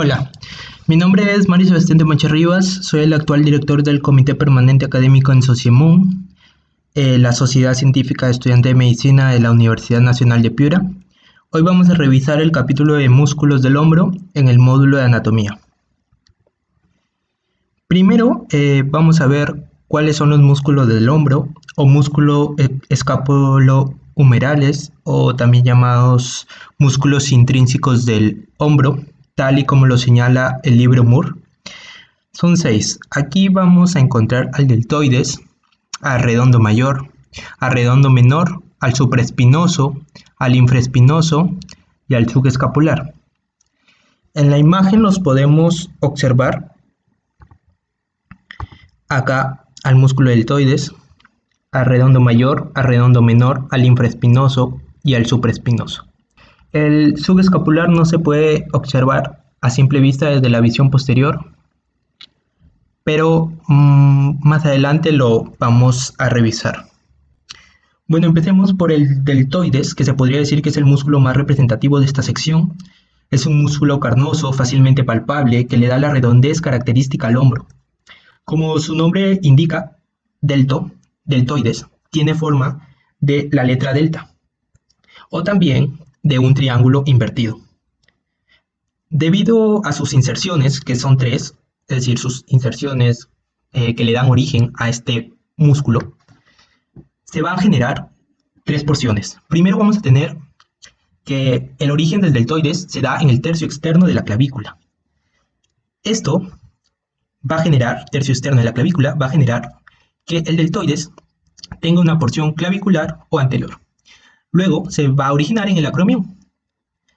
Hola, mi nombre es Mario Sebastián de Mancha Rivas, soy el actual director del Comité Permanente Académico en Sociemun, la Sociedad Científica de Estudiantes de Medicina de la Universidad Nacional de Piura. Hoy vamos a revisar el capítulo de músculos del hombro en el módulo de anatomía. Primero vamos a ver cuáles son los músculos del hombro o músculo escapulohumerales o también llamados músculos intrínsecos del hombro, tal y como lo señala el libro Moore. Son 6. Aquí vamos a encontrar al deltoides, al redondo mayor, al redondo menor, al supraespinoso, al infraespinoso y al subescapular. En la imagen los podemos observar acá al músculo deltoides, al redondo mayor, al redondo menor, al infraespinoso y al supraespinoso. El subescapular no se puede observar a simple vista desde la visión posterior, pero más adelante lo vamos a revisar. Bueno, empecemos por el deltoides, que se podría decir que es el músculo más representativo de esta sección. Es un músculo carnoso, fácilmente palpable, que le da la redondez característica al hombro. Como su nombre indica, deltoides, tiene forma de la letra delta, o también de un triángulo invertido. Debido a sus inserciones, que son 3, es decir, sus inserciones que le dan origen a este músculo, se van a generar 3 porciones. Primero vamos a tener que el origen del deltoides se da en el tercio externo de la clavícula. Esto va a generar, tercio externo de la clavícula, va a generar que el deltoides tenga una porción clavicular o anterior. Luego se va a originar en el acromion.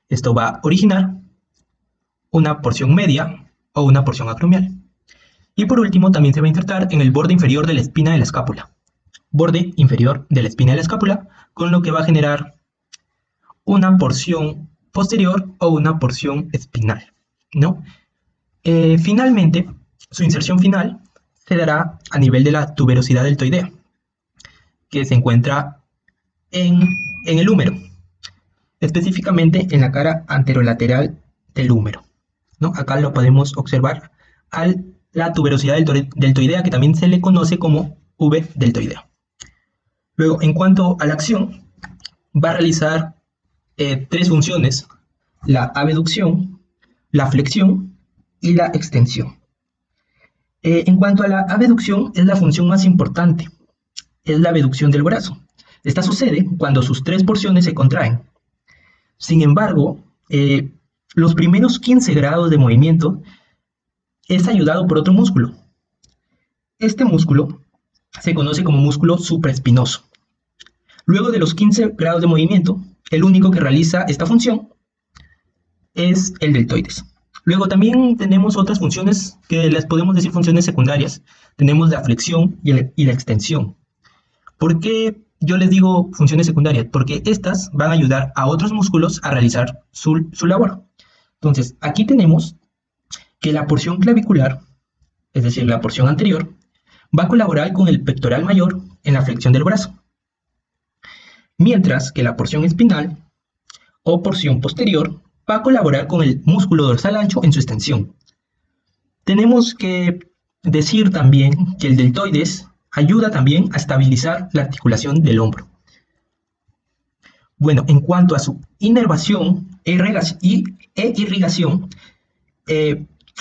Esto va a originar una porción media o una porción acromial. Y por último también se va a insertar en el borde inferior de la espina de la escápula. Borde inferior de la espina de la escápula, con lo que va a generar una porción posterior o una porción espinal, ¿no? Finalmente, su inserción final se dará a nivel de la tuberosidad deltoidea, que se encuentra en el húmero, específicamente en la cara anterolateral del húmero, ¿no? Acá lo podemos observar a la tuberosidad deltoidea, que también se le conoce como V deltoidea. Luego, en cuanto a la acción, va a realizar 3 funciones: la abducción, la flexión y la extensión. En cuanto a la abducción, es la función más importante, es la abducción del brazo. Esta sucede cuando sus 3 porciones se contraen. Sin embargo, los primeros 15 grados de movimiento es ayudado por otro músculo. Este músculo se conoce como músculo supraespinoso. Luego de los 15 grados de movimiento, el único que realiza esta función es el deltoides. Luego también tenemos otras funciones que les podemos decir funciones secundarias. Tenemos la flexión y la extensión. ¿Por qué yo les digo funciones secundarias? Porque estas van a ayudar a otros músculos a realizar su labor. Entonces, aquí tenemos que la porción clavicular, es decir, la porción anterior, va a colaborar con el pectoral mayor en la flexión del brazo, mientras que la porción espinal o porción posterior va a colaborar con el músculo dorsal ancho en su extensión. Tenemos que decir también que el deltoides ayuda también a estabilizar la articulación del hombro. Bueno, en cuanto a su inervación e irrigación,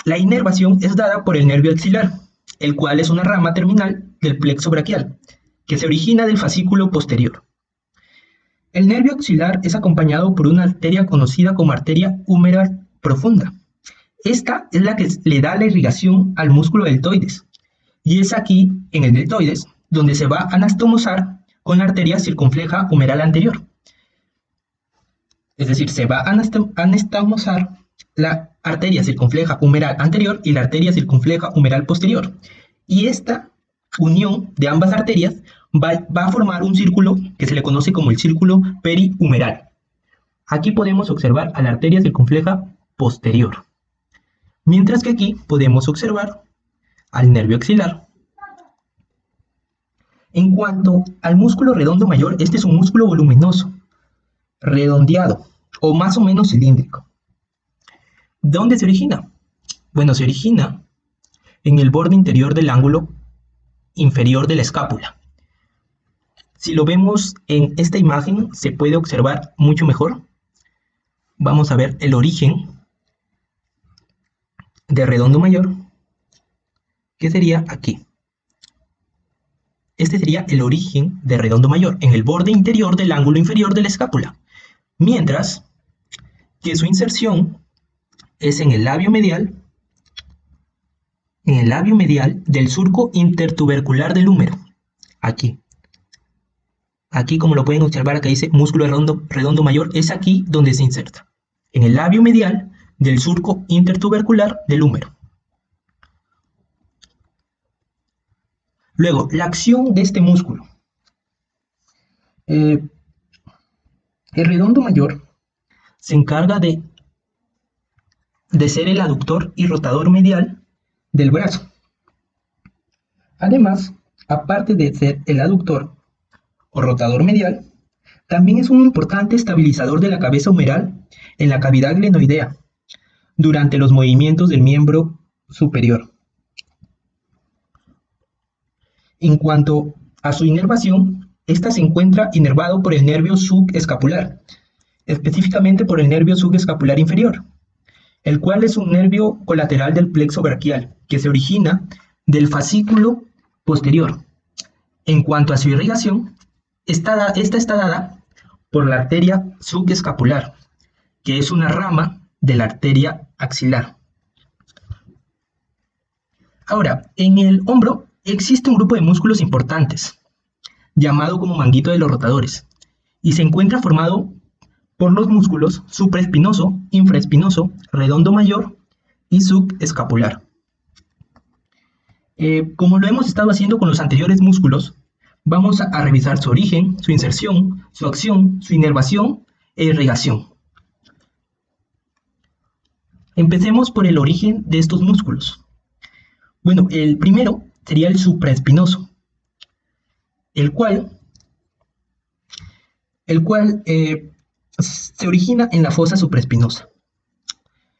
la inervación es dada por el nervio axilar, el cual es una rama terminal del plexo braquial, que se origina del fascículo posterior. El nervio axilar es acompañado por una arteria conocida como arteria húmera profunda. Esta es la que le da la irrigación al músculo deltoides, y es aquí, en el deltoides, donde se va a anastomosar con la arteria circunfleja humeral anterior. Es decir, se va a anastomosar la arteria circunfleja humeral anterior y la arteria circunfleja humeral posterior. Y esta unión de ambas arterias va a formar un círculo que se le conoce como el círculo perihumeral. Aquí podemos observar a la arteria circunfleja posterior, mientras que aquí podemos observar al nervio axilar. En cuanto al músculo redondo mayor, este es un músculo voluminoso, redondeado o más o menos cilíndrico. ¿Dónde se origina? Bueno, se origina en el borde interior del ángulo inferior de la escápula. Si lo vemos en esta imagen, se puede observar mucho mejor. Vamos a ver el origen de redondo mayor, que sería aquí. Este sería el origen de redondo mayor, en el borde interior del ángulo inferior de la escápula. Mientras que su inserción es en el labio medial del surco intertubercular del húmero. Aquí. Aquí, como lo pueden observar, acá dice músculo redondo mayor, es aquí donde se inserta, en el labio medial del surco intertubercular del húmero. Luego, la acción de este músculo. El redondo mayor se encarga de ser el aductor y rotador medial del brazo. Además, aparte de ser el aductor o rotador medial, también es un importante estabilizador de la cabeza humeral en la cavidad glenoidea durante los movimientos del miembro superior. En cuanto a su inervación, esta se encuentra inervado por el nervio subescapular, específicamente por el nervio subescapular inferior, el cual es un nervio colateral del plexo braquial, que se origina del fascículo posterior. En cuanto a su irrigación, esta está dada por la arteria subescapular, que es una rama de la arteria axilar. Ahora, en el hombro existe un grupo de músculos importantes, llamado como manguito de los rotadores, y se encuentra formado por los músculos supraespinoso, infraespinoso, redondo mayor y subescapular. Como lo hemos estado haciendo con los anteriores músculos, vamos a revisar su origen, su inserción, su acción, su inervación e irrigación. Empecemos por el origen de estos músculos. Bueno, el primero sería el supraespinoso, el cual se origina en la fosa supraespinosa.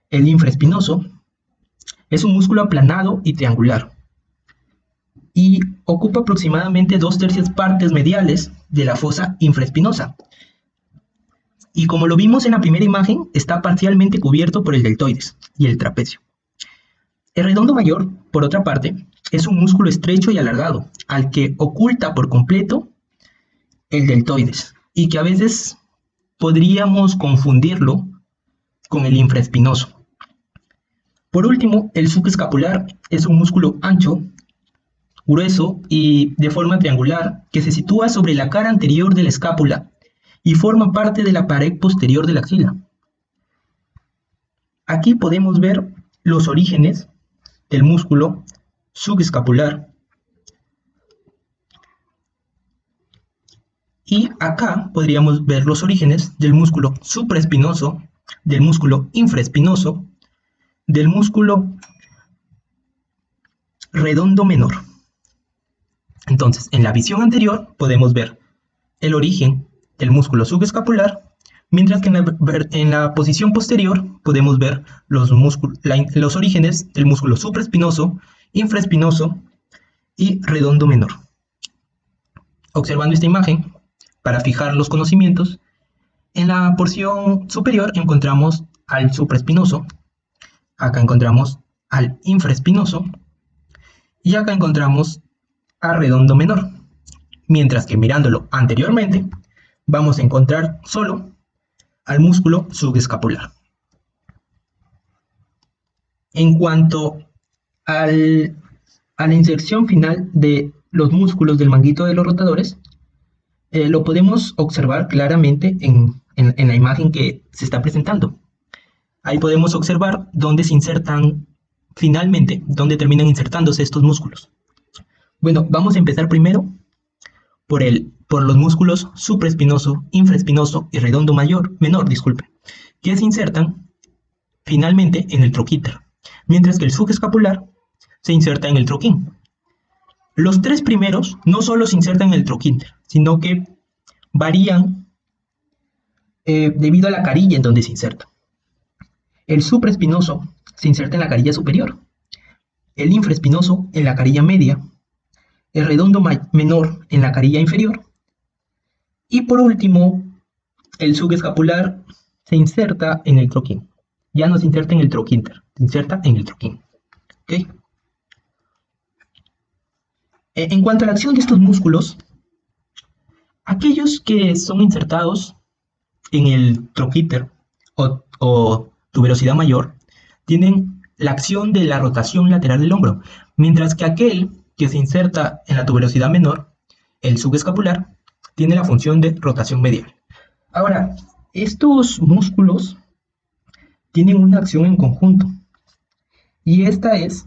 El infraespinoso es un músculo aplanado y triangular y ocupa aproximadamente 2/3 partes mediales de la fosa infraespinosa. Y como lo vimos en la primera imagen, está parcialmente cubierto por el deltoides y el trapecio. El redondo mayor, por otra parte, es un músculo estrecho y alargado, al que oculta por completo el deltoides, y que a veces podríamos confundirlo con el infraespinoso. Por último, el subescapular es un músculo ancho, grueso y de forma triangular, que se sitúa sobre la cara anterior de la escápula y forma parte de la pared posterior de la axila. Aquí podemos ver los orígenes del músculo subescapular. Y acá podríamos ver los orígenes del músculo supraespinoso, del músculo infraespinoso, del músculo redondo menor. Entonces, en la visión anterior podemos ver el origen del músculo subescapular, mientras que en la posición posterior podemos ver los orígenes del músculo supraespinoso, infraespinoso y redondo menor. Observando esta imagen, para fijar los conocimientos, en la porción superior encontramos al supraespinoso, acá encontramos al infraespinoso y acá encontramos al redondo menor, mientras que mirándolo anteriormente vamos a encontrar solo al músculo subescapular. En cuanto a la inserción final de los músculos del manguito de los rotadores, lo podemos observar claramente en la imagen que se está presentando. Ahí podemos observar dónde se insertan finalmente, dónde terminan insertándose estos músculos. Bueno, vamos a empezar primero por los músculos supraespinoso, infraespinoso y redondo menor, que se insertan finalmente en el troquíter, mientras que el subescapular se inserta en el troquín. Los tres primeros no solo se insertan en el troquíter, sino que varían debido a la carilla en donde se insertan. El supraespinoso se inserta en la carilla superior, el infraespinoso en la carilla media, el redondo menor en la carilla inferior y por último el subescapular se inserta en el troquín. Ya no se inserta en el troquínter, se inserta en el troquín. ¿Okay? En cuanto a la acción de estos músculos, aquellos que son insertados en el troquíter o tuberosidad mayor tienen la acción de la rotación lateral del hombro, mientras que aquel que se inserta en la tuberosidad menor, el subescapular, tiene la función de rotación medial. Ahora, estos músculos tienen una acción en conjunto, y esta es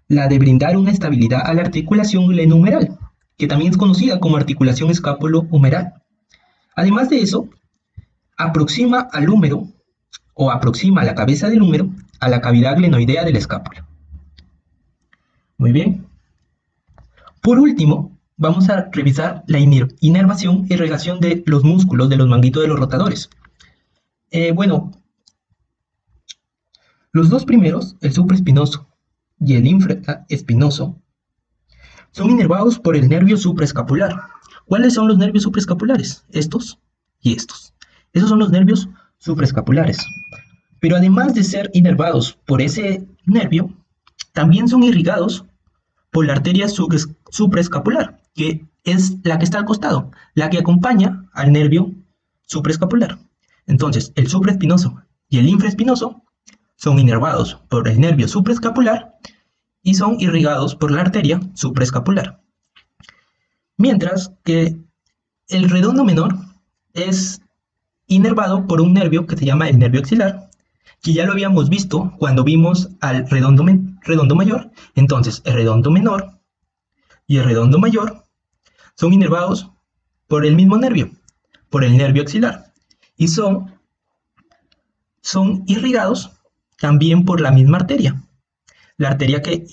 la de brindar una estabilidad a la articulación glenohumeral, que también es conocida como articulación escápulo-humeral. Además de eso, aproxima al húmero o aproxima la cabeza del húmero a la cavidad glenoidea del escápulo. Muy bien. Por último, vamos a revisar la inervación y relajación de los músculos de los manguitos de los rotadores. Los dos primeros, el supraespinoso y el infraespinoso, son inervados por el nervio supraescapular. ¿Cuáles son los nervios supraescapulares? Estos y estos. Esos son los nervios supraescapulares. Pero además de ser inervados por ese nervio, también son irrigados por la arteria supraescapular, que es la que está al costado, la que acompaña al nervio supraescapular. Entonces, el supraespinoso y el infraespinoso son inervados por el nervio supraescapular y son irrigados por la arteria supraescapular. Mientras que el redondo menor es inervado por un nervio que se llama el nervio axilar, que ya lo habíamos visto cuando vimos al redondo mayor. Entonces, el redondo menor y el redondo mayor son inervados por el mismo nervio, por el nervio axilar, y son irrigados también por la misma arteria. La arteria que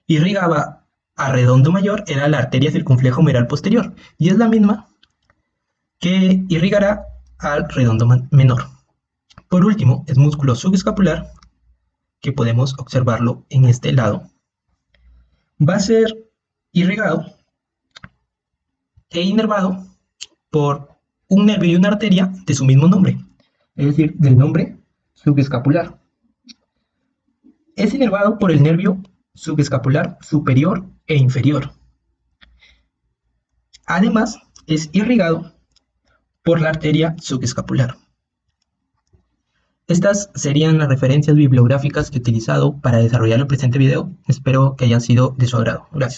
irrigaba a redondo mayor era la arteria circunfleja humeral posterior, y es la misma que irrigará al redondo menor. Por último, el músculo subescapular, que podemos observarlo en este lado, va a ser irrigado e inervado por un nervio y una arteria de su mismo nombre, es decir, del nombre subescapular. Es inervado por el nervio subescapular superior e inferior. Además, es irrigado por la arteria subescapular. Estas serían las referencias bibliográficas que he utilizado para desarrollar el presente video. Espero que hayan sido de su agrado. Gracias.